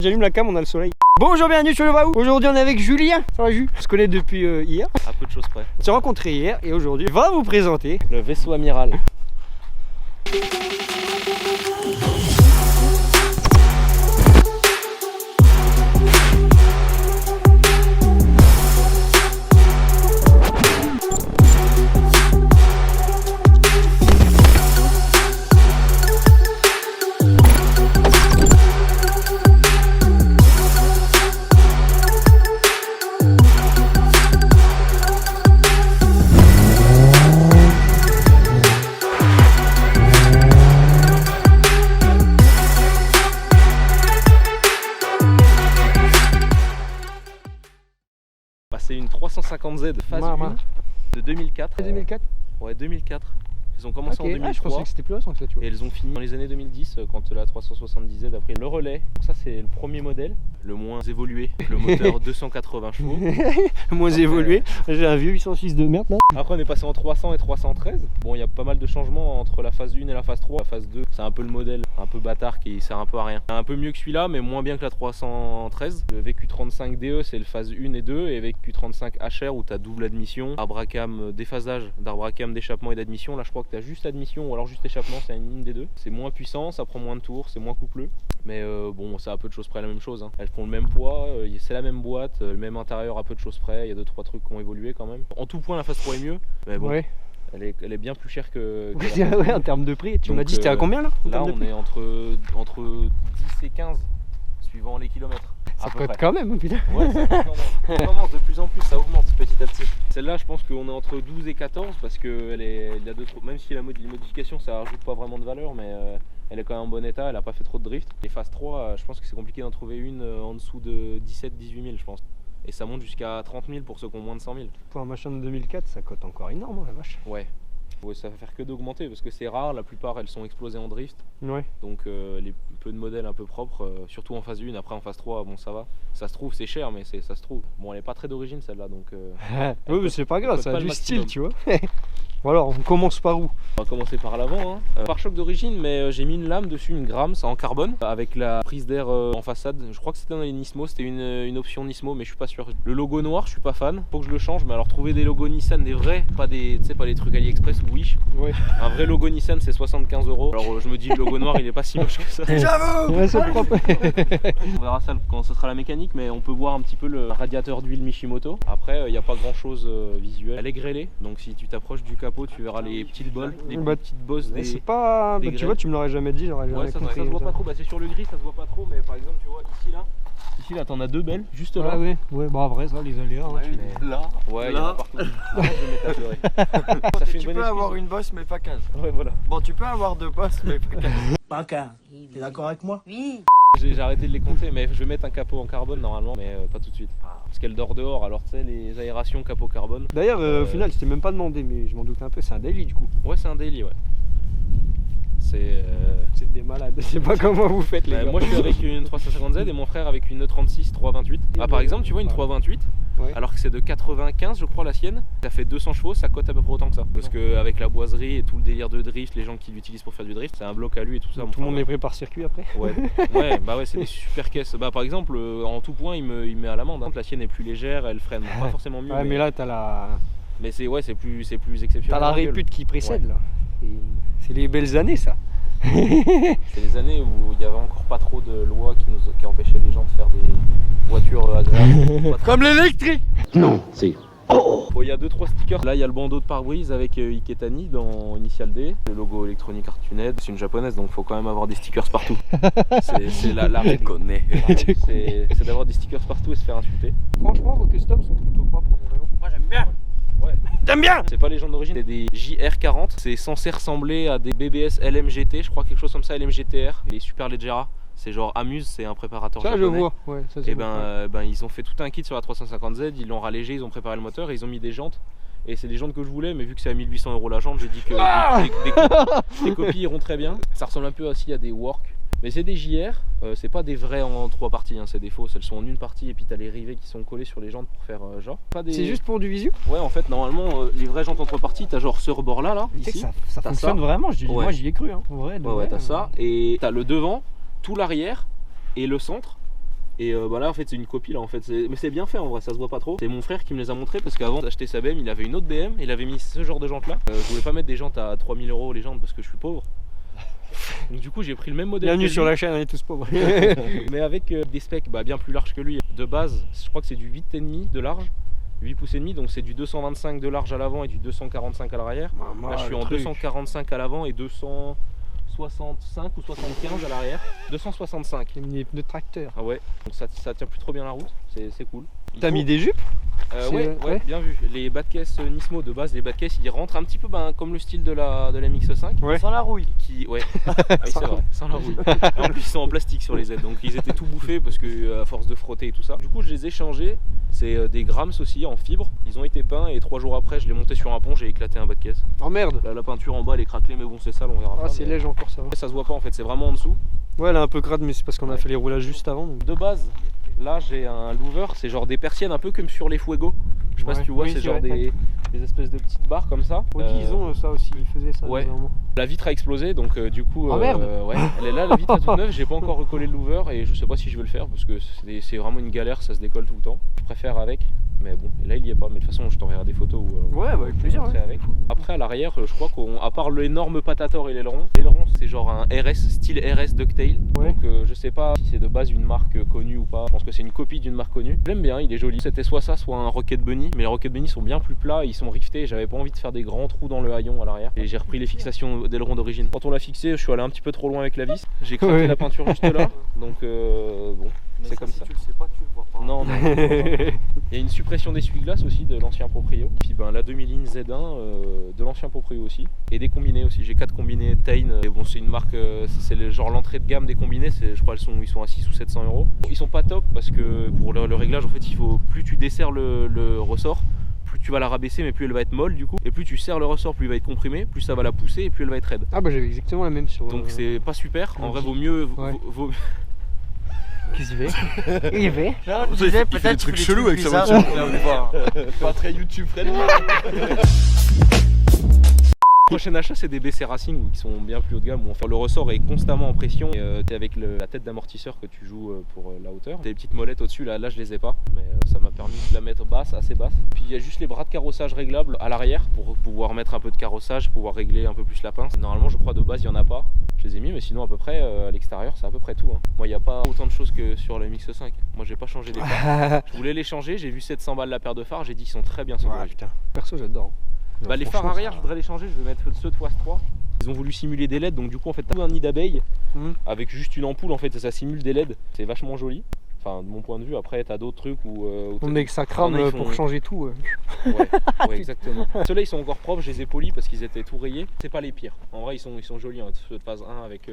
J'allume la cam, on a le soleil. Bonjour, bienvenue sur le Va Où. Aujourd'hui on est avec Julien. Ça va Jules? On se connaît depuis hier. À peu de choses près. On s'est rencontrés hier et aujourd'hui on va vous présenter le vaisseau amiral. C'est une 350Z de phase 1 de 2004. 2004 Ouais, 2004. Ils ont commencé en 2003. Je pensais que c'était plus récent que ça, tu vois. Et elles ont fini dans les années 2010 quand la 370Z a pris le relais. Donc ça c'est le premier modèle, le moins évolué, le moteur 280 chevaux. Le moins évolué. J'ai un vieux 806 de merde là. Après on est passé en 300 et 313. Bon, il y a pas mal de changements entre la phase 1 et la phase 3. La phase 2, c'est un peu le modèle un peu bâtard qui sert un peu à rien. Un peu mieux que celui-là mais moins bien que la 313. Le VQ35DE c'est le phase 1 et 2 et VQ35 HR où tu as double admission, arbre à cam, déphasage d'arbre à cam, d'échappement et d'admission. Là je crois que tu as juste admission ou alors juste échappement, c'est une ligne des deux. C'est moins puissant, ça prend moins de tours, c'est moins coupleux. Mais bon, c'est à peu de choses près la même chose. Elles font le même poids, c'est la même boîte, le même intérieur à peu de choses près. Il y a 2-3 trucs qui ont évolué quand même. En tout point, la phase 3 est mieux. Mais bon, ouais. Elle est bien plus chère que ouais, en termes de prix. Tu m'as dit c'était à combien là? Là, on est entre 10 et 15 suivant les kilomètres. Ça cote quand même, putain. Ouais, ça cote quand même. On commence de plus en plus, ça augmente petit à petit. Celle-là, je pense qu'on est entre 12 et 14 parce que même si les modifications ça rajoute pas vraiment de valeur, mais elle est quand même en bon état, elle a pas fait trop de drift. Les phase 3, je pense que c'est compliqué d'en trouver une en dessous de 17-18 000, je pense. Et ça monte jusqu'à 30 000 pour ceux qui ont moins de 100 000. Pour un machin de 2004, ça cote encore énorme, la vache. Ouais. Ouais, ça va faire que d'augmenter parce que c'est rare, la plupart elles sont explosées en drift. Ouais. Donc les peu de modèles un peu propres, surtout en phase 1, après en phase 3, bon ça va. Ça se trouve, c'est cher, mais ça se trouve. Bon, elle est pas très d'origine celle-là, donc. Oui, mais c'est pas grave, ça a du style, tu vois. Voilà, on commence par où? On va commencer par l'avant. Pare-choc d'origine, mais j'ai mis une lame dessus, une Grams en carbone, avec la prise d'air en façade. Je crois que c'était dans les Nismo, c'était une option Nismo, mais je suis pas sûr. Le logo noir, je suis pas fan. Faut que je le change, mais alors trouver des logos Nissan, des vrais, pas les trucs AliExpress ou Wish. Ouais. Un vrai logo Nissan, c'est 75 €. Alors je me dis, le logo noir, il est pas si moche que ça. J'avoue. Ouais, c'est propre. On verra ça quand ce sera la mécanique, mais on peut voir un petit peu le radiateur d'huile Mishimoto. Après, il n'y a pas grand chose visuel. Elle est grêlée, donc si tu t'approches du capot, tu verras les petites bols, les petites bosses des. C'est pas. Tu vois, tu me l'aurais jamais dit, j'aurais jamais compris. Ça se voit pas trop. C'est sur le gris, ça se voit pas trop, mais par exemple, tu vois ici là, t'en as deux belles, juste là. Ah ouais, bon après ça, les aléas. Là, ouais, il y en a partout. Je vais mettre à pleurer. Ça fait tu peux avoir une bosse, mais pas 15. Ouais, voilà. Bon, tu peux avoir deux bosses, mais pas 15. Pas 15. T'es d'accord avec moi? Oui. J'ai arrêté de les compter, mais je vais mettre un capot en carbone normalement, mais pas tout de suite. Parce qu'elle dort dehors, alors tu sais, les aérations capot carbone. D'ailleurs, au final, je t'ai même pas demandé, mais je m'en doutais un peu, c'est un daily du coup. Ouais, c'est un daily, ouais. C'est des malades, je sais pas comment vous faites les gars. Moi je suis avec une 350Z et mon frère avec une E36 328. Par exemple, tu vois une 328, ouais. Alors que c'est de 95 je crois la sienne, ça fait 200 chevaux, ça cote à peu près autant que ça. Parce qu'avec la boiserie et tout le délire de drift, les gens qui l'utilisent pour faire du drift, c'est un bloc à lui et tout ça. Tout le monde est pris par circuit après. Ouais, bah ouais, c'est des super caisses. Bah par exemple, en tout point il me met à l'amende. La sienne est plus légère, elle freine pas forcément mieux. Ouais, mais là t'as la. Mais c'est plus exceptionnel. T'as la répute qui précède là. C'est les belles années ça. C'est les années où il y avait encore pas trop de lois qui empêchaient les gens de faire des voitures agréables. Comme l'électrique. Non, c'est. Bon, il y a 2-3 stickers. Là il y a le bandeau de pare-brise avec Iketani dans Initial D. Le logo Electronic Artuned. C'est une japonaise donc faut quand même avoir des stickers partout. C'est la règle. C'est d'avoir des stickers partout et se faire insulter. Franchement vos customs sont plutôt propres. Moi j'aime bien. Ouais. J'aime bien. C'est pas les gens d'origine, c'est des JR40. C'est censé ressembler à des BBS LMGT, je crois quelque chose comme ça, LMGTR. Les Super Leggera, c'est genre Amuse, c'est un préparateur japonais. Ça je vois, ouais. Ça, et ben ils ont fait tout un kit sur la 350Z, ils l'ont rallégé, ils ont préparé le moteur et ils ont mis des jantes. Et c'est des jantes que je voulais, mais vu que c'est à 1800 € la jante, j'ai dit que des copies iront très bien. Ça ressemble un peu aussi à des Work. Mais c'est des JR, c'est pas des vrais en 3 parties, c'est des fausses, elles sont en une partie et puis t'as les rivets qui sont collés sur les jantes pour faire genre. C'est juste pour du visu? Ouais, en fait normalement les vraies jantes en 3 parties, t'as genre ce rebord là, ici. Ça fonctionne vraiment, moi j'y ai cru, hein. Ouais, t'as ça, et t'as le devant, tout l'arrière et le centre. Et bah là en fait c'est une copie là en fait, mais c'est bien fait en vrai, ça se voit pas trop. C'est mon frère qui me les a montrés parce qu'avant d'acheter sa BM il avait une autre BM, il avait mis ce genre de jantes là. Je voulais pas mettre des jantes à 3000 € les jantes parce que je suis pauvre. Donc du coup j'ai pris le même modèle. Bienvenue que sur lui, la chaîne, on est tous pauvres. mais avec des specs bien plus larges que lui. De base je crois que c'est du 8,5 de large, 8 pouces et demi, donc c'est du 225 de large à l'avant et du 245 à l'arrière. Là je suis en 245 à l'avant et 265 ou 75 à l'arrière. 265. Il a mis des pneus de tracteur. Ah ouais, donc ça tient plus trop bien la route, c'est cool. T'as mis des jupes? Ouais, bien vu. Les bas de caisse Nismo de base, les bas de caisse ils rentrent un petit peu comme le style de la MX-5. Ouais. Sans la rouille. Ouais, ah oui, c'est vrai, sans la rouille. En plus ils sont en plastique sur les aides, donc ils étaient tout bouffés parce que à force de frotter et tout ça. Du coup je les ai changés, c'est des Grams aussi en fibre. Ils ont été peints et 3 jours après je l'ai monté sur un pont, j'ai éclaté un bas de caisse. Oh merde. La peinture en bas elle est craquelée mais bon c'est sale, on verra. Ah c'est léger encore, ça va. Ça se voit pas en fait, c'est vraiment en dessous. Ouais, elle est un peu crade, mais c'est parce qu'on a fait les roulages juste avant. Donc. De base, là j'ai un louver, c'est genre des persiennes un peu comme sur les Fuego. Je sais pas si tu vois, oui, c'est genre vrai, des espèces de petites barres comme ça. Audi, ils ont ça aussi, ils faisaient ça. Ouais. Vraiment. La vitre a explosé donc du coup. Oh merde. Ouais, elle est là, la vitre est toute neuve. J'ai pas encore recollé le louver et je sais pas si je vais le faire parce que c'est vraiment une galère, ça se décolle tout le temps. Je préfère avec, mais bon, et là il y est pas. Mais de toute façon, je t'enverrai des photos où. Ouais, bah, avec plaisir. Ouais. Avec. Après à l'arrière, je crois qu'à part l'énorme patator et l'aileron, c'est genre un RS, style RS Ducktail. Ouais. Donc je sais pas si c'est de base une marque connue ou pas. Je pense que c'est une copie d'une marque connue. J'aime bien, il est joli. C'était soit ça, soit un Rocket Bunny. Mais les Rocket Bunny sont bien plus plats, ils sont riftés. J'avais pas envie de faire des grands trous dans le haillon à l'arrière. Et j'ai repris les fixations d'aileron d'origine. Quand on l'a fixé, je suis allé un petit peu trop loin avec la vis. J'ai craqué la peinture juste là. Donc bon, c'est comme ça. Si tu le sais pas, tu le vois pas. Non, il y a une suppression d'essuie-glace aussi de l'ancien Proprio. Puis la demi-ligne Z1 de l'ancien Proprio aussi. Et des combinés aussi. J'ai 4 combinés Tain. Et bon, c'est une marque, c'est genre l'entrée de gamme des combinés. Je crois ils sont à 6 ou 700 €. Ils sont pas top parce que pour le réglage, en fait, il faut plus tu desserres le ressort, plus tu vas la rabaisser, mais plus elle va être molle du coup. Et plus tu serres le ressort, plus il va être comprimé, plus ça va la pousser et plus elle va être raide. Ah bah j'avais exactement la même sur. Donc c'est pas super. En vrai, vaut mieux. Qu'est-ce qu'il fait? Il fait. Non, je disais peut-être des trucs chelous avec sa voiture. Pas très YouTube friendly. Le prochain achat c'est des BC Racing qui sont bien plus haut de gamme où le ressort est constamment en pression et t'es avec la tête d'amortisseur que tu joues pour la hauteur. T'as des petites molettes au dessus, là je les ai pas, mais ça m'a permis de la mettre basse, assez basse. Puis il y a juste les bras de carrossage réglables à l'arrière pour pouvoir mettre un peu de carrossage, pouvoir régler un peu plus la pince. Normalement je crois de base il y en a pas, je les ai mis, mais sinon à peu près à l'extérieur c'est à peu près tout. Moi il n'y a pas autant de choses que sur la MX-5. Moi j'ai pas changé des phares. Je voulais les changer, j'ai vu 700 balles la paire de phares, j'ai dit qu'ils sont très bien soldés. Putain. Perso j'adore. Bah, les phares arrière, je voudrais les changer, je vais mettre ceux de phase 3. Ils ont voulu simuler des LED, donc du coup en fait t'as un nid d'abeilles avec juste une ampoule en fait, et ça simule des LED. C'est vachement joli. Enfin de mon point de vue, après t'as d'autres trucs où Mais que ça crame pour changer tout. Ouais, exactement. Ceux-là ils sont encore propres, je les ai polis parce qu'ils étaient tout rayés. C'est pas les pires. En vrai ils sont jolis, hein, ceux de phase 1 avec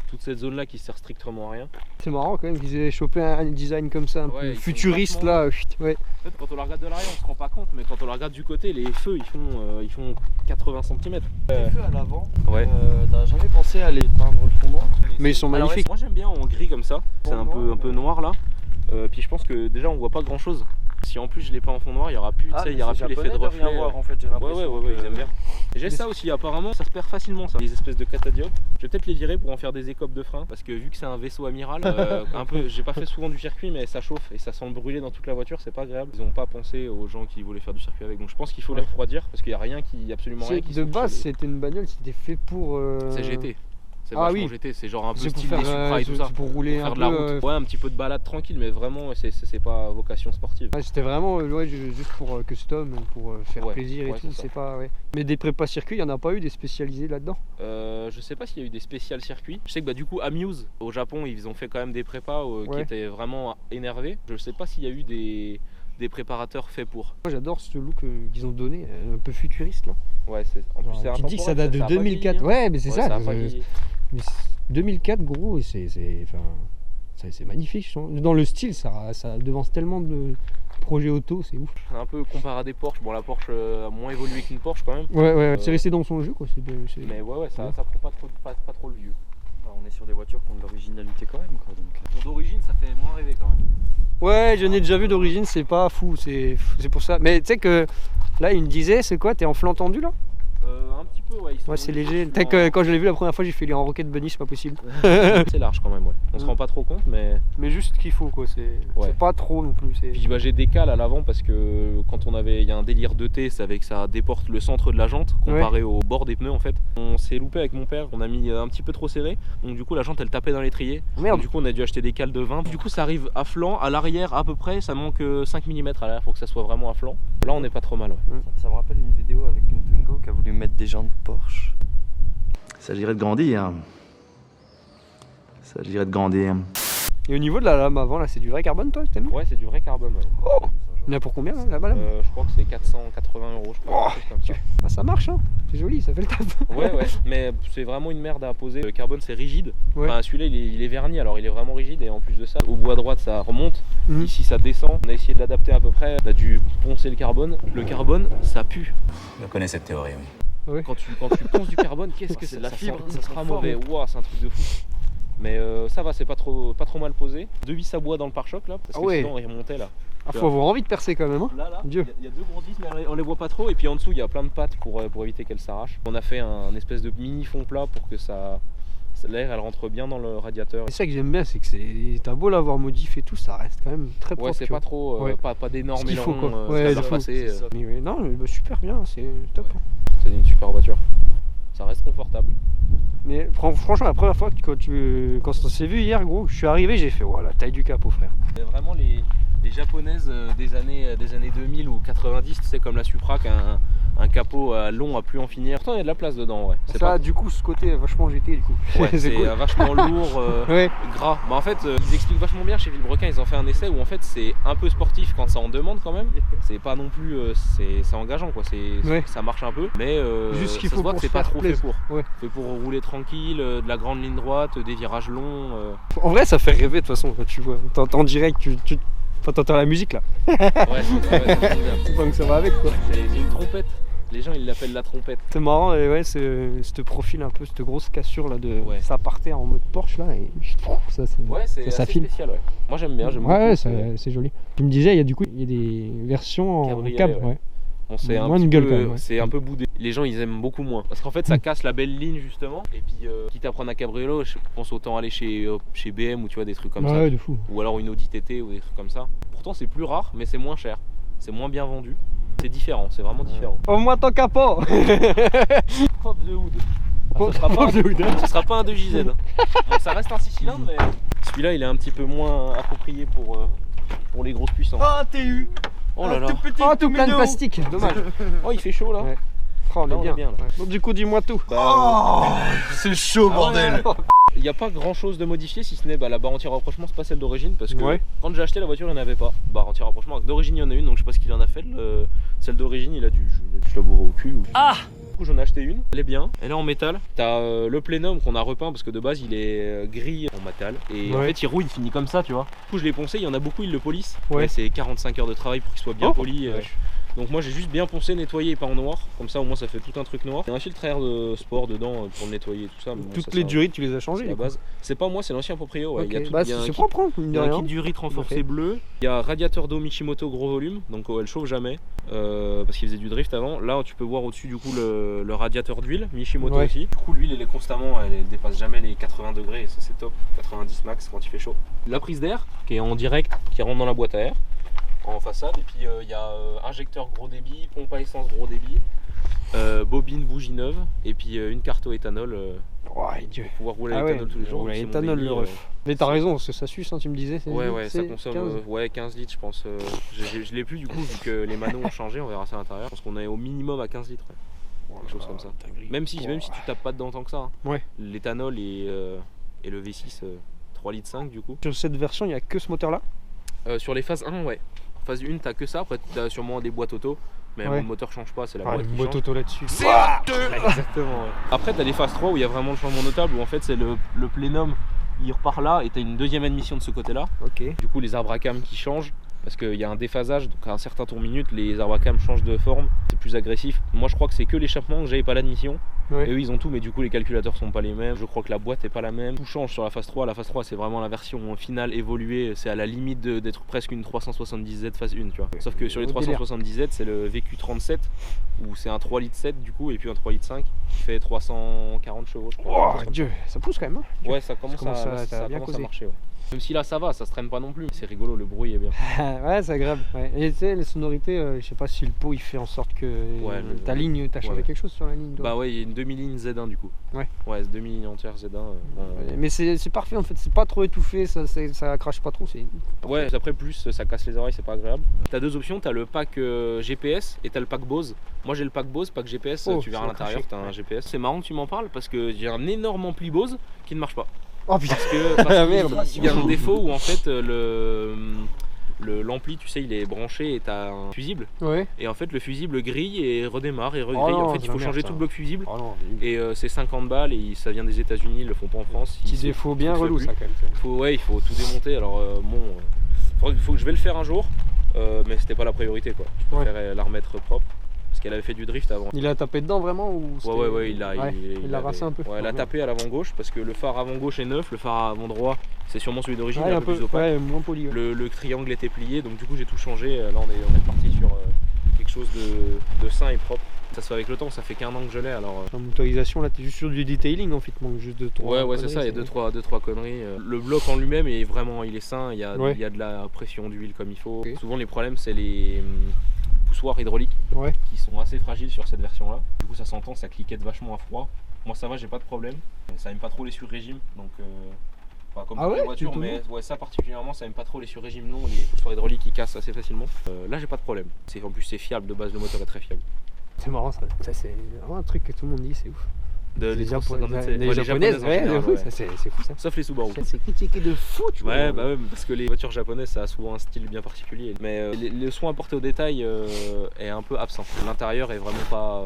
toute cette zone là qui sert strictement à rien. C'est marrant quand même qu'ils aient chopé un design comme ça, un peu futuriste là. Ouais. En fait, quand on la regarde de l'arrière, on se rend pas compte, mais quand on la regarde du côté, les feux ils font 80 cm. Les feux à l'avant, Ouais. t'as jamais pensé à les peindre le fond noir? Mais ils sont Alors, magnifiques. moi j'aime bien en gris comme ça, c'est un peu noir là. Puis je pense que déjà on voit pas grand chose. Si en plus je l'ai pas en fond noir, il y aura plus, il y aura plus l'effet de reflet. Voir, en fait, j'ai l'impression. Ouais, ils aiment bien. Et j'ai ça aussi, apparemment ça se perd facilement ça. Les espèces de catadiopes. Je vais peut-être les virer pour en faire des écopes de frein parce que vu que c'est un vaisseau amiral, un peu, j'ai pas fait souvent du circuit mais ça chauffe et ça sent le brûler dans toute la voiture, c'est pas agréable. Ils ont pas pensé aux gens qui voulaient faire du circuit avec, donc je pense qu'il faut les refroidir parce qu'il y a rien absolument rien qui de base c'était une bagnole, c'était fait pour. C'est GT. C'est Ah vachement oui. GT, c'est genre un peu C'est pour style faire, des Supra et tout ça. pour rouler Pour un faire peu. de la route. Ouais, un petit peu de balade tranquille, mais vraiment c'est pas vocation sportive. Ouais, c'était vraiment juste pour custom, pour faire plaisir et tout. C'est pas. Mais des prépas circuits, il n'y en a pas eu des spécialisés là-dedans. Je sais pas s'il y a eu des spéciales circuits. Je sais que du coup Amuse au Japon ils ont fait quand même des prépas qui étaient vraiment énervés. Je sais pas s'il y a eu des préparateurs faits pour. Moi j'adore ce look qu'ils ont donné, un peu futuriste là. Ouais, en plus c'est tu dis que ça date de 2004. Ouais, mais c'est ça. Mais 2004 gros, et c'est magnifique. Dans le style, ça devance tellement de projets auto, c'est ouf. Un peu comparé à des Porsche. Bon, la Porsche a moins évolué qu'une Porsche quand même. Ouais, c'est resté dans son jeu quoi. Mais ouais, ça prend pas trop le vieux. On est sur des voitures qui ont de l'originalité quand même, quoi. Donc... D'origine, ça fait moins rêver quand même. Ouais, je n'ai déjà vu d'origine, c'est pas fou, c'est pour ça. Mais tu sais que là, il me disait, c'est quoi, t'es en flanc tendu là? Un petit peu, ouais. Ouais, c'est léger. Peut-être que quand je l'ai vu la première fois, j'ai fait les en Rocket Bunny, c'est pas possible. C'est large quand même, ouais. On se rend pas trop compte, mais juste ce qu'il faut quoi, c'est pas trop non plus. puis j'ai des cales à l'avant parce que quand il y a un délire d'ET, c'est avec ça déporte le centre de la jante comparé au bord des pneus en fait. On s'est loupé avec mon père, on a mis un petit peu trop serré, donc du coup la jante elle tapait dans l'étrier. Merde. Donc, du coup on a dû acheter des cales de 20. Du coup ça arrive à flanc, à l'arrière à peu près, ça manque 5 mm à l'arrière pour que ça soit vraiment à flanc. Là on est pas trop mal. Ça me rappelle une vidéo avec une Twingo qui a voulu mettre des jantes Porsche. Il s'agirait de grandir. Il s'agirait de grandir. Et au niveau de la lame avant là, c'est du vrai carbone toi, t'as mis? Ouais, c'est du vrai carbone. Oh, il y en a pour combien là, la lame? Je crois que c'est 480 €, je crois. Quelque chose comme ça. Ah, ça marche hein, c'est joli, ça fait le taf. Ouais, mais c'est vraiment une merde à poser. Le carbone c'est rigide. Ouais. Enfin, celui-là il est verni, alors il est vraiment rigide et en plus de ça, au bout à droite ça remonte. Mhm. Ici ça descend. On a essayé de l'adapter à peu près. On a dû poncer le carbone. Le carbone ça pue. Je connais cette théorie, oui. Quand tu ponces du carbone, qu'est-ce que c'est de la fibre? Ça sera fort, mauvais. Ouah, c'est un truc de fou. Mais ça va, c'est pas trop mal posé. 2 vis à bois dans le pare-choc là, parce que sinon il remontait là. Ah, faut avoir envie de percer quand même hein. Là, Dieu. il y a 2 grosses vis, mais on les voit pas trop. Et puis en dessous, il y a plein de pattes pour éviter qu'elles s'arrachent. On a fait un espèce de mini fond plat pour que l'air elle rentre bien dans le radiateur. C'est ça que j'aime bien, c'est que t'as beau l'avoir modifié et tout, ça reste quand même très propre. Ouais, c'est tu pas vois. trop, Ouais. pas d'énormes Ce qu'il faut, élans. quoi. Ouais, ça de va fou, passer. Mais ouais, non, bah, super bien, c'est top. Ouais. C'est une super voiture. Ça reste confortable. Mais franchement, la première fois que quand on s'est vu hier, gros, je suis arrivé, j'ai fait, voilà, taille du capot, frère. C'est vraiment les japonaises des années 2000 ou 90, tu sais, comme la Supra qui a un capot long à plus en finir. Pourtant, il y a de la place dedans, ouais. Ça, pas... du coup, ce côté vachement GT, du coup. Ouais, c'est cool. vachement lourd, ouais. gras. Bah, en fait, ils expliquent vachement bien chez Villebrequin, ils ont fait un essai où en fait c'est un peu sportif quand ça en demande quand même. C'est pas non plus, c'est engageant quoi. Ça marche un peu, mais juste ce qu'il ça faut se voit pour que c'est pas trop fait plaisir. pour. Ouais. Fait pour rouler tranquille, de la grande ligne droite, des virages longs. En vrai, ça fait rêver de toute façon quand tu vois. T'entends direct, t'entends la musique là. Ouais, c'est bien. Donc ça va avec quoi. C'est une trompette. Les gens ils l'appellent la trompette. C'est marrant, et ouais, ce profil un peu, cette grosse cassure là de. Ouais. Ça partait en mode Porsche là et ça Ouais, c'est assez file. spécial. Ouais. Moi j'aime bien. J'aime Ouais, beaucoup, c'est joli. Tu me disais, il y a des versions en Cabriolet, cab. ouais. Ouais. Bon, c'est un Moins de petit gueule, peu, quand même, ouais. c'est un peu boudé. Les gens ils aiment beaucoup moins parce qu'en fait ça casse la belle ligne justement. Et puis quitte à prendre un cabriolet, je pense autant aller chez BM ou tu vois des trucs comme ça. Ouais, de fou. Ou alors une Audi TT ou des trucs comme ça. Pourtant c'est plus rare mais c'est moins cher. C'est moins bien vendu. C'est différent, c'est vraiment différent. Ouvre-moi ton capot. Pop the Hood. Ah, ce sera pas un 2JZ. Bon, ça reste un 6 cylindres mais celui-là il est un petit peu moins approprié pour les grosses puissances. Ah, TU. Oh là là. Oh, tout plein de plastique, dommage. Oh il fait chaud là. Ouais. Oh, Là, on est bien, là. Ouais. Bon, du coup, dis-moi tout. Oh, c'est chaud, bordel. Il n'y a pas grand chose de modifié si ce n'est la barre anti-rapprochement, c'est pas celle d'origine parce que Ouais. quand j'ai acheté la voiture il n'y en avait pas. Barre anti-rapprochement, d'origine il y en a une donc je sais pas ce qu'il en a fait. Celle d'origine il a dû je la bourrer au cul. Ah. Du coup j'en ai acheté une, elle est bien, elle est en métal. T'as le plénum qu'on a repeint parce que de base il est gris en métal et en Ouais. fait il rouille, il finit comme ça tu vois. Du coup je l'ai poncé, il y en a beaucoup, ils le polissent. Ouais. Ouais, c'est 45 heures de travail pour qu'il soit bien Oh. poli. Ouais. Donc moi j'ai juste bien poncé, nettoyé et pas en noir. Comme ça au moins ça fait tout un truc noir. Il y a un filtre à air de sport dedans pour le nettoyer et tout ça. Mais bon, Toutes ça, les ça, durites, tu les as changées c'est la du coup. base. C'est pas moi, c'est l'ancien proprio. Ouais. Ok. Il y a tout, Bah, il y a un c'est kit- propre, hein, mine il y de a un rien. kit d'urite renforcé Ok. bleu. Il y a un radiateur d'eau Michimoto gros volume, donc elle chauffe jamais parce qu'il faisait du drift avant. Là tu peux voir au-dessus du coup le radiateur d'huile Michimoto Ouais. aussi. Du coup l'huile elle est constamment, elle dépasse jamais les 80 degrés et ça c'est top, 90 max quand il fait chaud. La prise d'air qui est en direct, qui rentre dans la boîte à air en façade et puis il y a injecteur gros débit, pompe à essence gros débit, bobine bougie neuve et puis une carte au éthanol Ouais, Dieu. pour pouvoir rouler à Ah ouais, l'éthanol tous les jours. rouler à C'est mon l'éthanol, délire, le ref. Mais t'as raison, ça suce, hein, tu me disais. Ouais, ça c'est consomme 15. 15 litres, je pense. Je l'ai plus du coup, vu que les manos ont changé, on verra ça à l'intérieur. Je pense qu'on est au minimum à 15 litres. Ouais. Quelque chose comme ça. Même si tu tapes pas dedans tant que ça. Hein. Ouais. L'éthanol et le V6, 3 litres 5 du coup. Sur cette version, il n'y a que ce moteur-là. Sur les phases 1, ouais. Phase 1, t'as que ça. Après, t'as sûrement des boîtes auto. Mais Ouais. le moteur change pas, c'est la Ah, boîte une qui boîte change. auto là-dessus. C'est exactement. Ouais. Après, t'as les phases 3 où il y a vraiment le changement notable. Où en fait, c'est le plénum, il repart là et t'as une deuxième admission de ce côté-là. Ok. Du coup, les arbres à cam qui changent. parce qu'il y a un déphasage, donc à un certain tour minute, les arbres à cam changent de forme, c'est plus agressif. Moi je crois que c'est que l'échappement que j'avais pas l'admission. Ouais. Et eux ils ont tout, mais du coup les calculateurs sont pas les mêmes. Je crois que la boîte est pas la même. Tout change sur la phase 3. La phase 3 c'est vraiment la version finale évoluée. C'est à la limite d'être presque une 370Z phase 1, tu vois. Sauf que sur les 370Z c'est le VQ37 où c'est un 3 litres 7 du coup et puis un 3 litres 5 qui fait 340 chevaux je crois. Oh Dieu, ça pousse quand même. Hein. Ouais, ça commence à marcher. Ouais. Même si là ça va, ça se traîne pas non plus. C'est rigolo, le bruit est bien. Ouais, c'est agréable. Ouais. Et tu sais, les sonorités, je sais pas si le pot il fait en sorte que ta ligne, t'as changé quelque chose sur la ligne. Bah ouais, il y a une demi-ligne Z1 du coup. Ouais. Ouais, demi-ligne entière Z1. Mais c'est parfait en fait, c'est pas trop étouffé, ça crache pas trop. Ouais, après plus ça casse les oreilles, c'est pas agréable. T'as deux options, t'as le pack GPS et t'as le pack Bose. Moi j'ai le pack Bose, pack GPS, tu verras à l'intérieur, t'as un GPS. C'est marrant que tu m'en parles parce que j'ai un énorme ampli Bose qui ne marche pas. Oh putain. Parce qu'il y a un défaut où en fait l'ampli, tu sais, il est branché et t'as un fusible. Ouais. Et en fait le fusible grille et redémarre et regrille. Oh non, en fait il faut changer ça. tout le bloc fusible. Oh non, et c'est 50 balles et ça vient des États-Unis, ils le font pas en France. Petit défaut bien relou ça quand même. Il faut tout démonter. Alors je vais le faire un jour, mais c'était pas la priorité quoi. Je préférais la remettre propre. Parce qu'elle avait fait du drift avant. Il a tapé dedans vraiment ou Ouais, il l'a rincé un peu. Ouais, elle a tapé à l'avant gauche parce que le phare avant gauche est neuf, le phare avant droit c'est sûrement celui d'origine, un peu plus opaque. Ouais, moins poli. Ouais. Le triangle était plié, donc du coup j'ai tout changé. Là on est parti sur quelque chose de sain et propre. Ça se fait avec le temps, ça fait qu'un an que je l'ai alors. En motorisation là t'es juste sur du detailing en fait, manque juste de 3. Ouais c'est ça, il y a 2-3 conneries. Le bloc en lui-même il est sain, il y a de la pression d'huile comme il faut. Okay. Souvent les problèmes c'est les poussoirs hydrauliques qui sont assez fragiles sur cette version là. Du coup ça s'entend, ça cliquette vachement à froid. Moi ça va, j'ai pas de problème. Ça aime pas trop les sur-régimes, donc pas comme les voitures, mais ça particulièrement ça aime pas trop les sur-régimes longs, les poussoirs hydrauliques qui cassent assez facilement. Là j'ai pas de problème. En plus c'est fiable, de base le moteur est très fiable. C'est marrant ça c'est vraiment un truc que tout le monde dit, c'est ouf. Les japonaises, c'est fou ça. Sauf les Subaru. C'est critiqué de fou, tu vois. Ouais, parce que les voitures japonaises ça a souvent un style bien particulier. Mais le soin apporté au détail est un peu absent. L'intérieur est vraiment pas.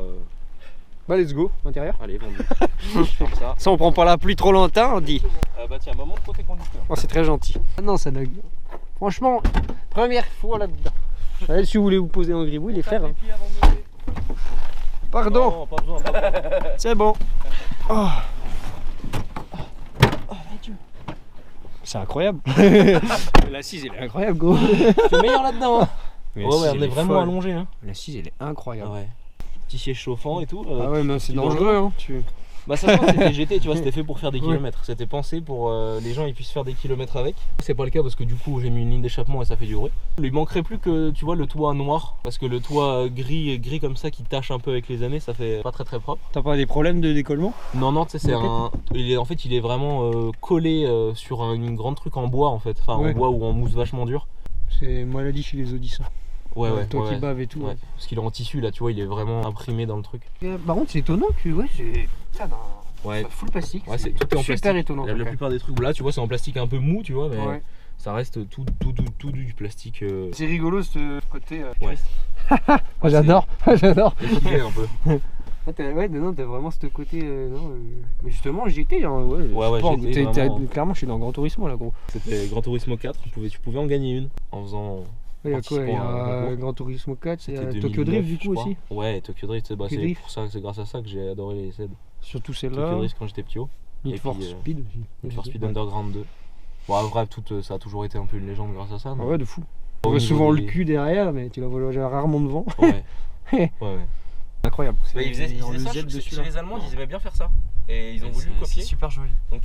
Bah let's go, intérieur. Allez, vendu. Comme ça. Ça on prend pas la pluie trop longtemps, on dit. Bah tiens, moment de côté conducteur. Oh, c'est très gentil. Ah non, ça lag. Franchement, première fois là-dedans. Allez, si vous voulez vous poser en gribouille, les frères. Pardon. Non, pas besoin. C'est bon. Oh. C'est incroyable. L'assise elle est incroyable, gros. C'est meilleur là-dedans. Hein. Ouais, on est vraiment allongé. Hein. L'assise elle est incroyable. Ouais. Petit siège chauffant et tout. Ah ouais, mais c'est dangereux. Hein. Bah ça c'était GT, tu vois, c'était fait pour faire des kilomètres. C'était pensé pour les gens ils puissent faire des kilomètres avec. C'est pas le cas parce que du coup j'ai mis une ligne d'échappement et ça fait du bruit. Il manquerait plus que tu vois le toit noir, parce que le toit gris comme ça qui tache un peu avec les années, ça fait pas très propre. T'as pas des problèmes de décollement? Non, tu sais c'est il est vraiment collé sur une grande truc en bois en fait, enfin en bois ou en mousse vachement dure. C'est maladie chez les Audis. Toi qui bave et tout. Ouais. Parce qu'il est en tissu là, tu vois, il est vraiment imprimé dans le truc. Par contre, c'est étonnant que c'est full plastique. Ouais, tout est en plastique. Super étonnant. La plupart des trucs là, tu vois, c'est en plastique un peu mou, tu vois, mais ça reste tout du plastique. C'est rigolo ce côté. J'adore. Effilé un peu. T'as vraiment ce côté. Mais justement, j'étais. Clairement, je suis dans Gran Turismo là, gros. C'était Gran Turismo 4, tu pouvais en gagner une en faisant. Il y a quoi? Il y a Gran Turismo 4, c'est Tokyo Drift du coup aussi. Ouais, Tokyo Drift, c'est grâce à ça que j'ai adoré les CED. Surtout celle-là. Tokyo Drift quand j'étais petit. Need for Speed aussi. Need for Speed Underground 2. Bon, en vrai, ça a toujours été un peu une légende grâce à ça. Ah ouais, de fou. On voit souvent le cul derrière, mais tu la vois rarement devant. Ouais. Incroyable. Ils faisaient ça chez les Allemands, ils aimaient bien faire ça. Et ils ont voulu le copier. C'est super joli. Donc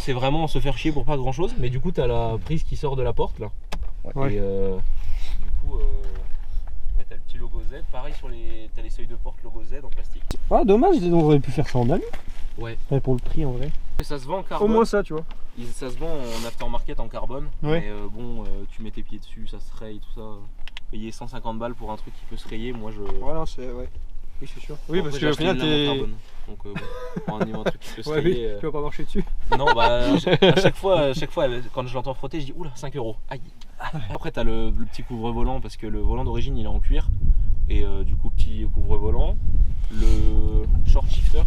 c'est vraiment se faire chier pour pas grand chose. Mais du coup, t'as la prise qui sort de la porte là. Ouais. Et du coup, t'as le petit logo Z. Pareil t'as les seuils de porte logo Z en plastique. Ah dommage, on aurait pu faire ça en alu. Ouais. Pour le prix en vrai. Ça se vend en carbone. Au moins ça, tu vois. Ça se vend en aftermarket en carbone. Ouais. Mais tu mets tes pieds dessus, ça se raye, tout ça. Payer 150 balles pour un truc qui peut se rayer, moi je. Voilà, oui, c'est sûr. Oui, parce que au final, t'es. Donc, pour un truc qui peut se rayer. Tu vas pas marcher dessus. Non, bah, à chaque fois, quand je l'entends frotter, je dis oula, 5 €. Aïe. Après, t'as le petit couvre-volant parce que le volant d'origine il est en cuir. Et du coup, petit couvre-volant. le short shifter.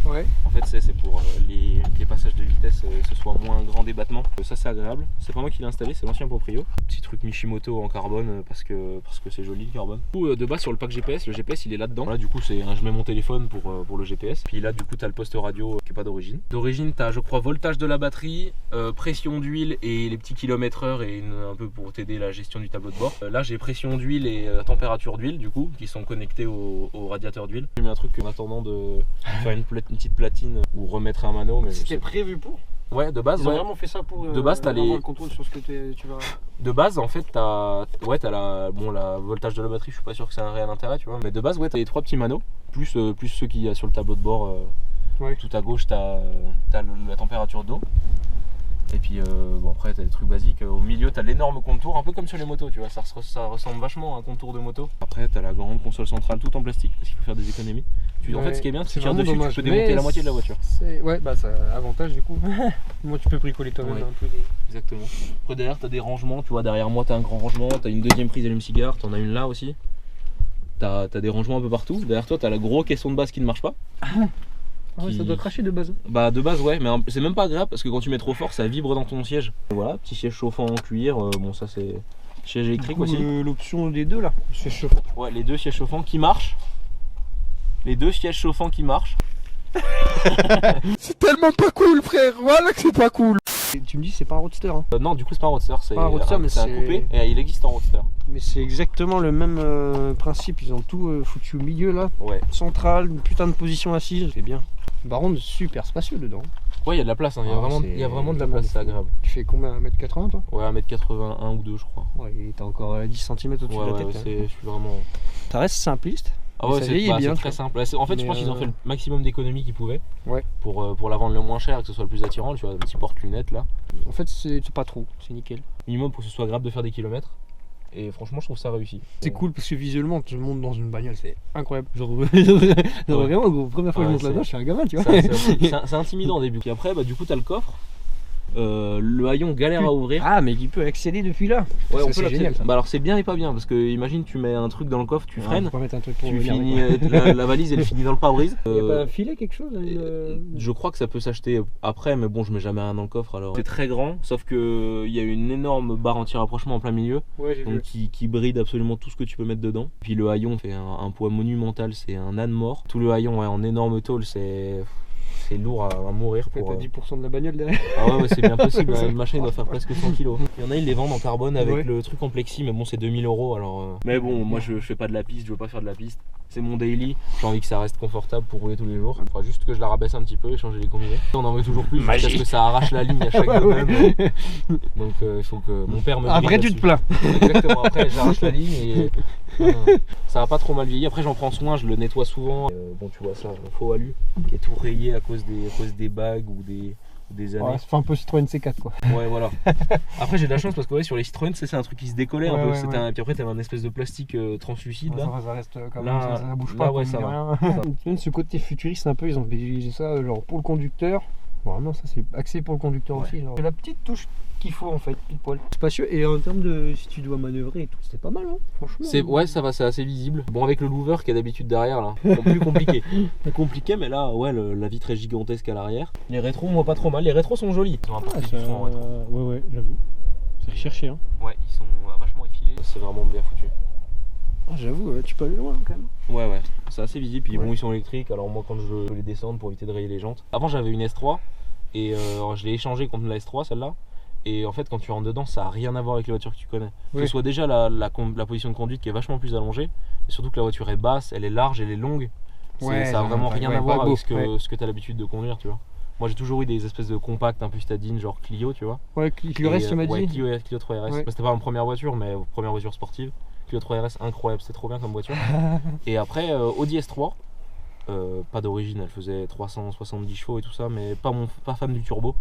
Ouais. En fait, c'est pour les passages de vitesse, ce soit moins grand débattement. Ça, c'est agréable. C'est pas moi qui l'ai installé, c'est l'ancien proprio. Petit truc Mishimoto en carbone parce que c'est joli le carbone. Du coup, de base sur le pack GPS, le GPS il est là-dedans. Là, du coup, je mets mon téléphone pour le GPS. Puis là, du coup, t'as le poste radio qui est pas d'origine. D'origine, t'as, je crois, voltage de la batterie, pression d'huile et les petits kilomètres/heure et un peu pour t'aider la gestion du tableau de bord. Là, j'ai pression d'huile et température d'huile, du coup, qui sont connectés au radiateur d'huile. J'ai mis un truc en attendant de faire une petite platine ou remettre un mano. Mais c'était prévu pour. Ouais, de base. Ils ont vraiment fait ça pour. De base, t'as le contrôle sur ce que tu vas. De base, en fait, t'as la voltage de la batterie. Je suis pas sûr que c'est un réel intérêt, tu vois. Mais de base, ouais, t'as les 3 petits manos, plus ceux qu'il y a sur le tableau de bord. Tout à gauche, t'as la température d'eau. Et puis bon, après t'as des trucs basiques, au milieu t'as l'énorme contour, un peu comme sur les motos, tu vois, ça ressemble vachement à un contour de moto. Après t'as la grande console centrale tout en plastique parce qu'il faut faire des économies. En fait ce qui est bien, c'est que tu tires dessus, tu peux démonter la moitié de la voiture. Ouais, bah ça a avantage du coup. Moi tu peux bricoler toi-même un peu. Exactement. Après derrière t'as des rangements, tu vois, derrière moi t'as un grand rangement, t'as une deuxième prise allume-cigare, t'en as une là aussi. T'as des rangements un peu partout, derrière toi t'as la gros caisson de base qui ne marche pas. Ah ouais, ça doit cracher de base. Bah de base ouais, mais c'est même pas agréable parce que quand tu mets trop fort ça vibre dans ton siège. Voilà, petit siège chauffant en cuir, bon ça c'est siège électrique aussi. L'option des deux là, siège chauffant. Ouais, les deux sièges chauffants qui marchent. Les deux sièges chauffants qui marchent. C'est tellement pas cool frère, voilà que c'est pas cool. Et tu me dis c'est pas un roadster hein. Non du coup c'est pas un roadster, c'est un coupé et il existe en roadster. Mais c'est exactement le même principe, ils ont tout foutu au milieu là. Ouais. Central, une putain de position assise, c'est bien. Par contre super spacieux dedans. Ouais il y a de la place, hein. Il y a vraiment de la place, c'est agréable. Tu fais combien, 1m80 toi? Ouais 1m81 ou 2 je crois. Ouais et t'as encore 10 cm au-dessus de la tête. Je suis vraiment... Ça reste simpliste. Ah ouais, c'est très simple. En fait, je pense qu'ils ont fait le maximum d'économies qu'ils pouvaient pour la vendre le moins cher et que ce soit le plus attirant. Tu vois, un petit porte-lunettes là. En fait, c'est pas trop, c'est nickel. Minimum pour que ce soit agréable de faire des kilomètres. Et franchement, je trouve ça réussi. C'est cool parce que visuellement, tu montes dans une bagnole, c'est incroyable. Genre, vraiment, la première fois que je monte là-dedans, je suis un gamin, tu vois. C'est intimidant au début. Puis après, du coup, t'as le coffre. Le haillon galère à ouvrir. Ah mais il peut accéder depuis là. Ouais, on peut génial. Bah alors c'est bien et pas bien parce que imagine tu mets un truc dans le coffre, tu freines, mettre un truc pour tu finis la valise elle finit dans le pare-brise. Il y a pas un filet quelque chose Je crois que ça peut s'acheter après mais bon je mets jamais rien dans le coffre alors. C'est très grand sauf que il y a une énorme barre anti-rapprochement en plein milieu donc qui bride absolument tout ce que tu peux mettre dedans. Puis le haillon fait un poids monumental, c'est un âne mort. Tout le haillon en énorme tôle, c'est lourd à mourir. T'as 10% de la bagnole derrière. Ah ouais, c'est bien possible, le machin il doit faire presque 100 kg. Il y en a ils les vendent en carbone avec le truc en plexi mais bon c'est 2000 € alors. Mais bon moi je fais pas de la piste, je veux pas faire de la piste. C'est mon daily, j'ai envie que ça reste confortable pour rouler tous les jours. Il faudra juste que je la rabaisse un petit peu et changer les combinés. On en veut toujours plus parce que ça arrache la ligne à chaque domaine. Donc il faut que mon père me après tu te plains. Exactement, après j'arrache la ligne et ça va pas trop mal vieilli. Après j'en prends soin, je le nettoie souvent. Bon tu vois ça, un faux alu qui est tout rayé à cause des bagues ou des années. Ouais, ça fait un peu Citroën C4 quoi. Ouais voilà. Après j'ai de la chance parce que sur les Citroën c'est un truc qui se décollait un peu. Puis après t'avais un espèce de plastique translucide là. Ça reste comme là, ça bouge là, pas. Ouais ça va. Ce côté futuriste un peu, ils ont utilisé ça genre pour le conducteur. Vraiment ça c'est axé pour le conducteur aussi. C'est la petite touche qu'il faut en fait, pile poil. Spacieux et en termes de si tu dois manœuvrer et tout, c'était pas mal hein, franchement. Ouais ça va, c'est assez visible. Bon avec le louver qui est d'habitude derrière là, plus compliqué. Plus compliqué mais là ouais la vitre est gigantesque à l'arrière. Les rétros moi pas trop mal, les rétros sont jolis. Ils ont un peu plus de son en rétro. Ouais j'avoue. C'est recherché hein. Ouais ils sont vachement effilés, c'est vraiment bien foutu. Ah, j'avoue, tu peux aller loin quand même. Ouais c'est assez visible, puis bon ils sont électriques alors moi quand je veux les descendre pour éviter de rayer les jantes. Avant j'avais une S3 et je l'ai échangée contre la S3 celle-là. Et en fait quand tu rentres dedans ça a rien à voir avec les voitures que tu connais. Que ce soit déjà la position de conduite qui est vachement plus allongée, et surtout que la voiture est basse, elle est large, elle est longue. Ça a vraiment rien à voir avec ce que tu as l'habitude de conduire tu vois. Moi j'ai toujours eu des espèces de compacts un peu citadines genre Clio tu vois. Ouais Clio RS tu m'as dit. Ouais Clio 3 RS, c'était pas ma première voiture mais première voiture sportive. Clio 3 RS incroyable, c'était trop bien comme voiture. Et après Audi S3, pas d'origine, elle faisait 370 chevaux et tout ça mais pas fan du turbo.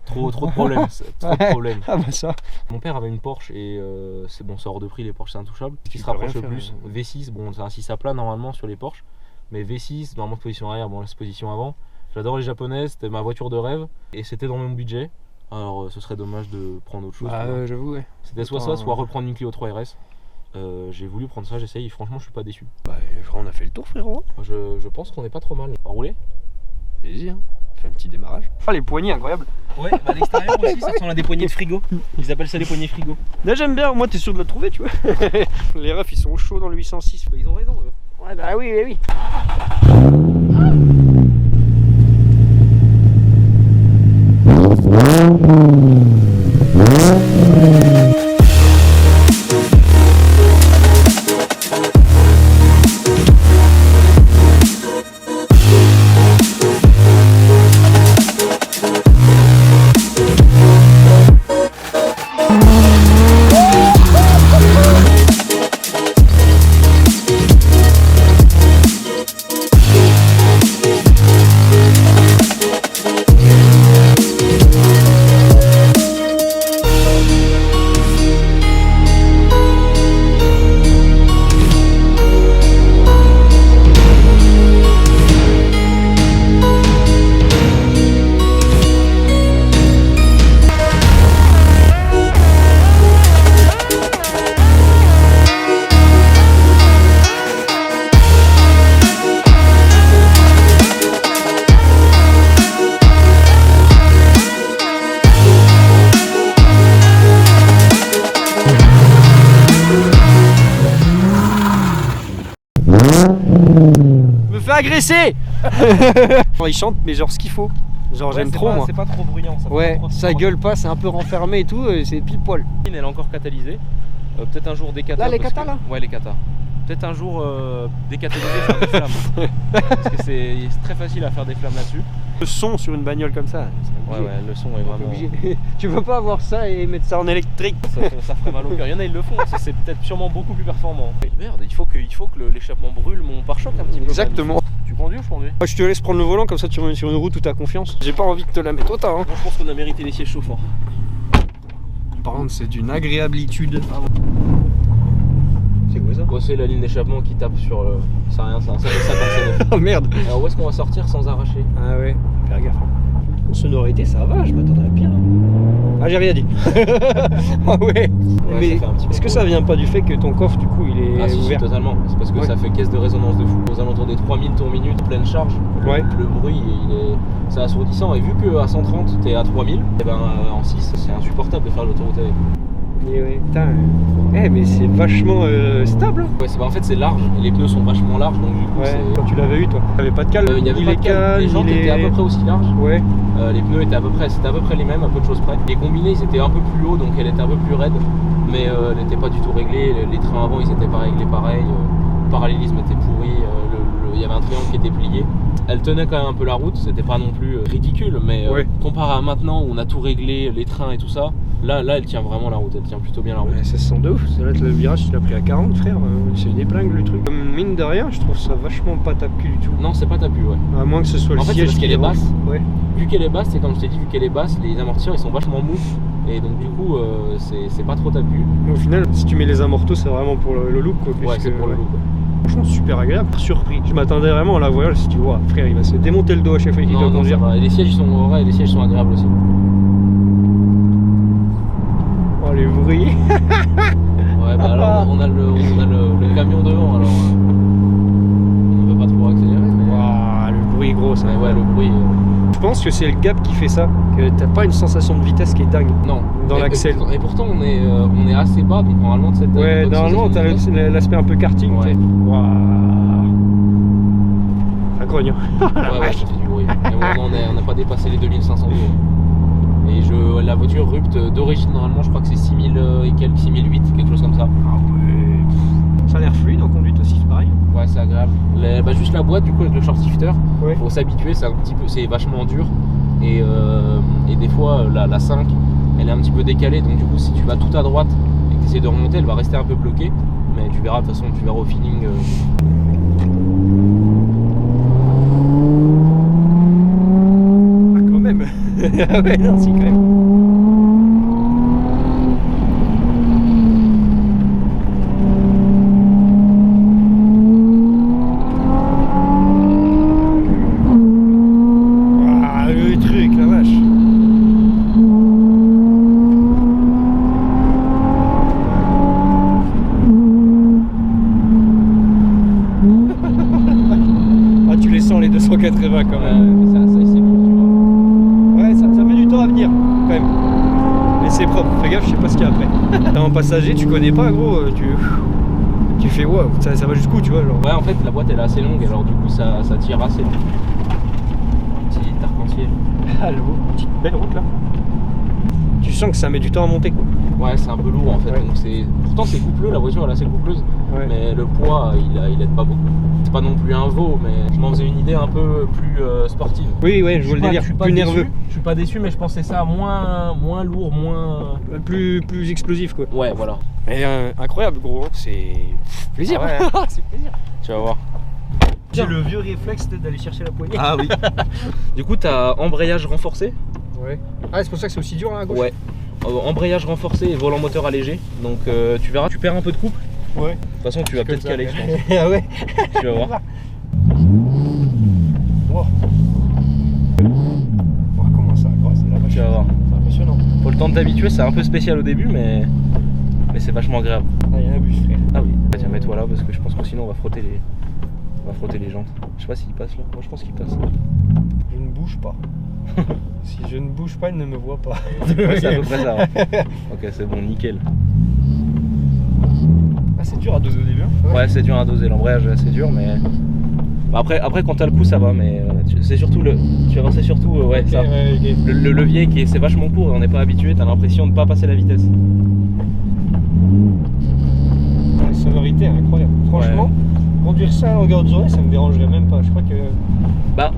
Trop de problèmes, trop de problèmes. Ah bah ça. Mon père avait une Porsche et c'est bon, c'est hors de prix, les Porsche c'est intouchable. Ce qui se rapproche le plus, V6, bon c'est un 6 à plat normalement sur les Porsche, mais V6, normalement position arrière, bon là c'est position avant. J'adore les japonaises, c'était ma voiture de rêve et c'était dans mon budget. Alors ce serait dommage de prendre autre chose. Ah j'avoue ouais. C'était soit ça, soit reprendre une Clio 3 RS. J'ai voulu prendre ça, j'essaye, franchement je suis pas déçu. Bah on a fait le tour frérot. Je pense qu'on est pas trop mal. On va rouler? Vas-y hein. Fait un petit démarrage. Ah les poignées incroyables. Ouais, bah à l'extérieur aussi ça ressemble à des poignées de frigo. Ils appellent ça des poignées frigo. Là j'aime bien, au moins t'es sûr de le trouver tu vois. Les refs ils sont chauds dans le 806. Bah, ils ont raison eux. Ouais bah oui oui. Agressé. Il chante mais genre ce qu'il faut. Genre ouais, j'aime trop moi. C'est pas trop bruyant ça. Ouais, ça gueule pas, c'est un peu renfermé et tout, c'est pile poil. Elle est encore catalysée. Peut-être un jour décatalysée. Là les catas là. Ouais les catas. Peut-être un jour décatalyser faire des flammes. Parce que c'est très facile à faire des flammes là-dessus. Le son sur une bagnole comme ça. Ouais le son est vraiment obligé. Tu peux pas avoir ça et mettre ça en électrique. Ça ferait mal au cœur. Il y en a ils le font, c'est peut-être sûrement beaucoup plus performant. Merde, il faut que l'échappement brûle mon pare-choc un petit peu. Exactement. Tu conduis ou je conduis? Moi je te laisse prendre le volant comme ça tu reviens sur une route où t'as confiance. J'ai pas envie de te la mettre autant hein. Moi je pense qu'on a mérité les sièges chauffants. Par contre c'est d'une agréabilitude. C'est quoi ça? C'est la ligne d'échappement qui tape sur le... C'est rien, c'est un 759. Oh merde. Alors où est-ce qu'on va sortir sans arracher? Ah ouais, faire gaffe. En sonorité ça va, je m'attendrais à pire. Ah j'ai rien dit. Ah ouais. Mais est-ce que ça vient pas du fait que ton coffre du coup il est si, ouvert? Totalement. C'est parce que ça fait caisse de résonance de fou. Aux alentours des 3000 tours minute, pleine charge. Le bruit c'est assourdissant. Et vu qu'à 130 t'es à 3000, et ben en 6 c'est insupportable de faire l'autoroute avec. Ouais, putain. Mais c'est vachement stable. Ouais, en fait c'est large, les pneus sont vachement larges donc du coup quand tu l'avais eu toi, t'avais pas de cale. Il y avait pas de cale, les jantes étaient à peu près aussi larges. Ouais. Les pneus étaient à peu près les mêmes, à peu de choses près. Les combinés ils étaient un peu plus hauts donc elle était un peu plus raide, mais elle n'était pas du tout réglée. Les trains avant ils étaient pas réglés pareil, le parallélisme était pourri, il y avait un triangle qui était plié. Elle tenait quand même un peu la route, c'était pas non plus ridicule, mais comparé à maintenant où on a tout réglé, les trains et tout ça, là elle tient vraiment la route, elle tient plutôt bien la route. Ça se sent de ouf, c'est vrai que le virage tu l'as pris à 40 frère, c'est une épingle le truc. Comme mine de rien, je trouve ça vachement pas tape-cul du tout. Non c'est pas tape-cul À moins que ce soit le siège parce qu'elle est basse. Vu qu'elle est basse, c'est comme je t'ai dit, vu qu'elle est basse, les amortisseurs ils sont vachement mous. Et donc du coup c'est pas trop tape-cul. Au final si tu mets les amortos c'est vraiment pour le look quoi. Ouais c'est pour le look. Franchement super agréable, surpris. Je m'attendais vraiment à la voyage si tu vois, frère il va se démonter le dos à chaque fois qu'il doit conduire. Et les sièges sont agréables aussi. Oh les bruits. Ouais bah alors on a le camion devant alors on ne peut pas trop accélérer mais... Wow, le bruit gros ça. Ouais le bruit. Je pense que c'est le gap qui fait ça, que t'as pas une sensation de vitesse qui est dingue. Non. Dans l'accel. Et pourtant on est assez bas donc normalement de cette. Ouais normalement t'as l'aspect un peu karting. Ouais. Waouh. Ça grogne. Ouais ça fait du bruit. Mais bon, on n'a pas dépassé les 2500 euros. Et la voiture rupte d'origine normalement je crois que c'est 6000 et quelques, 6008, quelque chose comme ça. Ah ouais. Ça a l'air fluide en conduite aussi, c'est pareil. Ouais c'est agréable. Juste la boîte du coup avec le short shifter, faut s'habituer, c'est vachement dur. Et des fois la 5 elle est un petit peu décalée donc du coup si tu vas tout à droite et que tu essaies de remonter elle va rester un peu bloquée. Mais tu verras de toute façon, tu verras au feeling. Ah quand même. Ah ouais non si quand même. très bas quand même. Mais ça c'est bon, tu vois. Ouais, ça met du temps à venir quand même. Mais c'est propre, fais gaffe, je sais pas ce qu'il y a après. T'es un passager, tu connais pas gros, tu fais wow, ça va jusqu'où tu vois genre. Ouais, en fait la boîte elle est assez longue, alors du coup ça tire assez. Petit arc-en-ciel. Ah le petite belle route là. Tu sens que ça met du temps à monter quoi. Ouais, c'est un peu lourd en fait. Ouais. Donc pourtant c'est coupleux, la voiture elle est assez coupleuse. Ouais. Mais le poids il aide pas beaucoup. C'est pas non plus un veau, mais je m'en faisais une idée un peu plus sportive. Oui, ouais, je vois le délire, Je suis pas plus déçu, nerveux. Je suis pas déçu, mais je pensais ça moins lourd, moins. Plus explosif quoi. Ouais, voilà. Mais incroyable gros, c'est plaisir. Ah ouais. C'est plaisir. Tu vas voir. J'ai le vieux réflexe d'aller chercher la poignée. Ah oui. Du coup, t'as embrayage renforcé. Ouais. Ah, c'est pour ça que c'est aussi dur là à gauche. Ouais. Embrayage renforcé et volant moteur allégé. Donc tu verras, tu perds un peu de couple. Ouais. De toute façon, tu vas peut-être caler, je pense. Ah ouais. Tu vas voir. Wow. Oh, comment ça c'est la vache. Tu vas voir. C'est impressionnant. Faut le temps de t'habituer, c'est un peu spécial au début, mais c'est vachement agréable. Ah, il y a un bus frère. Ah oui. Tiens, mets-toi là parce que je pense que sinon on va frotter les jantes. Je sais pas s'il passe là. Moi je pense qu'il passe. Je ne bouge pas. Si je ne bouge pas, il ne me voit pas. Ouais, c'est à peu près ça. Ouais. Ok, c'est bon, nickel. Ah, c'est dur à doser au début. Hein. Ouais, c'est dur à doser, l'embrayage est assez dur, mais bah, après quand t'as le coup ça va, mais c'est surtout tu vas voir, c'est surtout ouais, Ok, ça. ouais, ok. Le levier c'est vachement court et on n'est pas habitué, t'as l'impression de pas passer la vitesse. La sonorité est incroyable. Franchement, conduire ça à longueur de journée, ça me dérangerait même pas. Je crois que. Bah,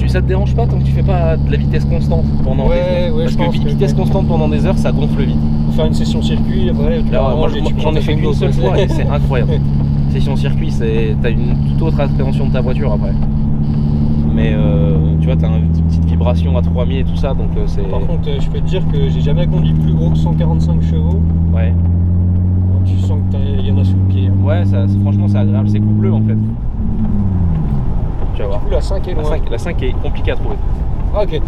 ça te dérange pas tant que tu fais pas de la vitesse constante pendant des heures. Ouais, Parce je que pense vitesse constante pendant des heures, ça gonfle vite. Faire une session circuit, après, tu Là, vas moi, ranger, tu j'en ai fait qu'une seule fois et c'est incroyable. Session circuit, t'as une toute autre appréhension de ta voiture après. Mais tu vois, t'as une petite vibration à 3000 et tout ça, donc c'est. Par contre, je peux te dire que j'ai jamais conduit plus gros que 145 chevaux. Ouais. Tu sens qu'il y en a sous le pied. Hein. Ouais, franchement, c'est agréable, c'est coupleux en fait. Tu vas voir. Du coup, la 5 est loin. La 5 est compliquée à trouver. Ah, ok, ok.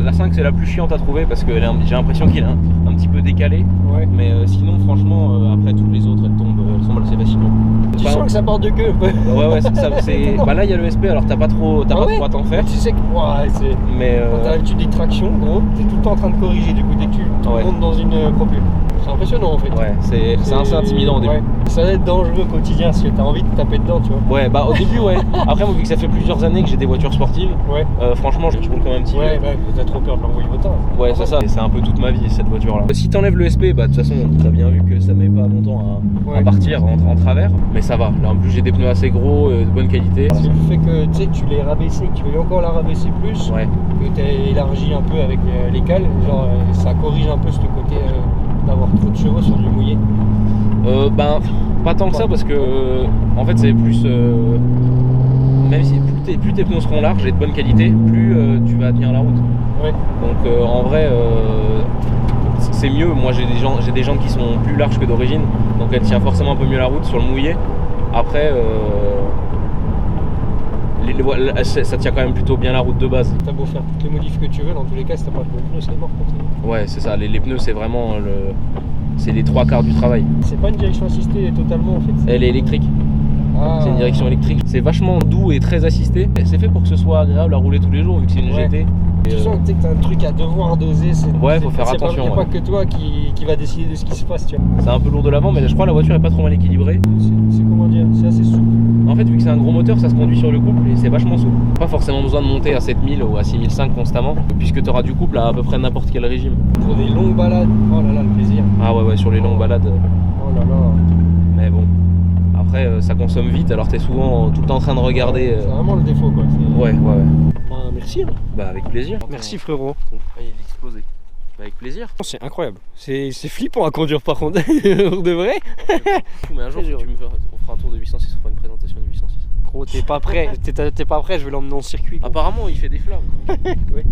La 5 c'est la plus chiante à trouver parce que j'ai l'impression qu'il est un petit peu décalé. Ouais. Mais sinon franchement après toutes les autres elles tombent assez facilement. Tu sens que ça porte de queue un peu. Ouais c'est. Bah là il y a le SP alors t'as pas trop à t'en faire. Tu sais que c'est. Mais quand t'as l'habitude des tractions, gros, t'es tout le temps en train de corriger du coup dès que tu montes dans une propulse. C'est impressionnant en fait. Ouais, c'est assez intimidant au début. Ouais. Ça va être dangereux au quotidien si t'as envie de taper dedans, tu vois. Ouais, bah au début ouais. Après moi vu que ça fait plusieurs années que j'ai des voitures sportives, ouais. Franchement je roule comme un petit. Ouais, t'as trop peur de l'envoyer au temps. Ouais, c'est ça. C'est un peu toute ma vie cette voiture là. Si t'enlèves le SP, bah de toute façon t'as bien vu que ça met pas longtemps à partir en travers. Mais ça va. Là en plus j'ai des pneus assez gros, de bonne qualité. C'est le fait que tu sais tu l'aies rabaissé, que tu veux encore la rabaisser plus, ouais. Que t'as élargi un peu avec les cales, genre ça corrige un peu ce côté d'avoir trop de chevaux sur du mouillé. Ben pas tant que ça parce que en fait c'est plus même si plus tes pneus seront larges et de bonne qualité, plus tu vas tenir la route. Ouais. Donc en vrai c'est mieux. Moi j'ai des jantes qui sont plus larges que d'origine, donc elle tient forcément un peu mieux la route sur le mouillé. Après ça tient quand même plutôt bien la route de base. T'as beau faire toutes les modifs que tu veux, dans tous les cas si t'as pas de pneus c'est mort pour toi. Ouais c'est ça, les pneus c'est vraiment c'est les 3/4 du travail. C'est pas une direction assistée totalement en fait. Elle est électrique. Ah. C'est une direction électrique. C'est vachement doux et très assisté. C'est fait pour que ce soit agréable à rouler tous les jours vu que c'est une GT. Tu sens que t'as un truc à devoir doser. Ouais, faut faire attention. C'est pas que toi qui va décider de ce qui se passe, tu vois. C'est un peu lourd de l'avant, mais je crois que la voiture est pas trop mal équilibrée. C'est comment dire, c'est assez souple. En fait, vu que c'est un gros moteur, ça se conduit sur le couple et c'est vachement souple. Pas forcément besoin de monter à 7000 ou à 6005 constamment, puisque tu auras du couple à peu près n'importe quel régime. Pour des longues balades, oh là là, le plaisir. Ah ouais, sur les longues balades. Oh là là. Mais bon. Après, ça consomme vite, alors t'es souvent tout le temps en train de regarder. C'est vraiment le défaut, quoi. Ouais. Bah, merci. Hein. Bah, avec plaisir. Merci, frérot. Il explosé. Bah, avec plaisir. C'est incroyable. C'est flippant à conduire, par contre. De vrai. Mais un jour, on fera un tour de 806, on fera une présentation du 806. Gros, t'es pas prêt. T'es pas prêt, je vais l'emmener en circuit. Quoi. Apparemment, il fait des flammes. Ouais.